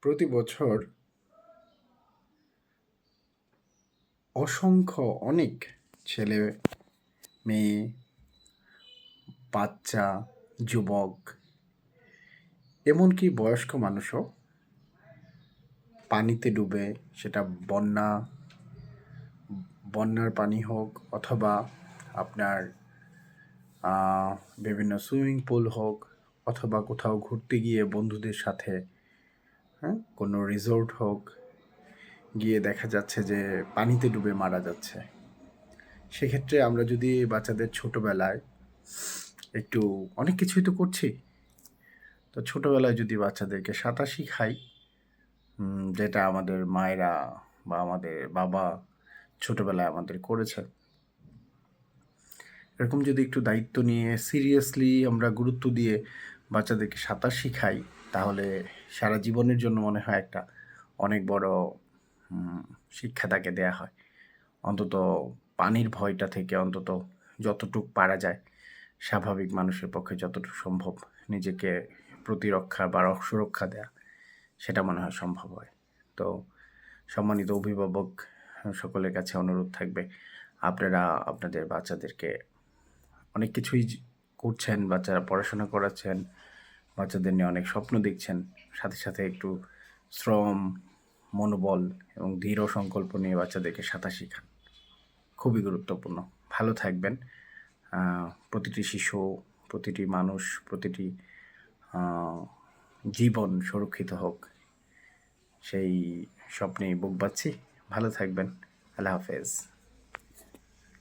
প্রতি বছর অনেক ছেলে মেয়ে, বাচ্চা, যুবক, এমনকি বয়স্ক মানুষও পানিতে ডুবে, সেটা বন্যার পানি হোক অথবা আপনার বিভিন্ন সুইমিং পুল হোক অথবা কোথাও ঘুরতে গিয়ে বন্ধুদের সাথে কোনো রিসোর্ট হোক, গিয়ে দেখা যাচ্ছে যে পানিতে ডুবে মারা যাচ্ছে। সেক্ষেত্রে আমরা যদি বাচ্চাদের ছোটোবেলায় একটু অনেক কিছুই তো করছি, তো ছোটোবেলায় যদি বাচ্চাদেরকে সাঁতার শিখাই, যেটা আমাদের মায়েরা বা আমাদের বাবা ছোটোবেলায় আমাদের করেছে, এরকম যদি একটু দায়িত্ব নিয়ে সিরিয়াসলি আমরা গুরুত্ব দিয়ে বাচ্চাদেরকে সাঁতার শিখাই, তাহলে সারা জীবনের জন্য মনে হয় একটা অনেক বড় শিক্ষা তাকে দেয়া হয়। অন্তত পানির ভয়টা থেকে অন্তত যতটুকু পারা যায়, স্বাভাবিক মানুষের পক্ষে যতটুকু সম্ভব নিজেকে প্রতিরক্ষা বা সুরক্ষা দেয়া, সেটা মনে হয় সম্ভব হয়। তো সম্মানিত অভিভাবক সকলের কাছে অনুরোধ থাকবে, আপনারা আপনাদের বাচ্চাদেরকে অনেক কিছুই করছেন, বাচ্চারা পড়াশোনা করাচ্ছেন, বাচ্চাদের নিয়ে অনেক স্বপ্ন দেখছেন, সাথে সাথে একটু শ্রম, মনোবল এবং দৃঢ় সংকল্প নিয়ে বাচ্চাদেরকে সাঁতার শেখান। খুবই গুরুত্বপূর্ণ। ভালো থাকবেন। প্রতিটি শিশু, প্রতিটি মানুষ, প্রতিটি জীবন সুরক্ষিত হোক, সেই স্বপ্নেই বুক বাঁধছি। ভালো থাকবেন। আল্লাহ হাফেজ।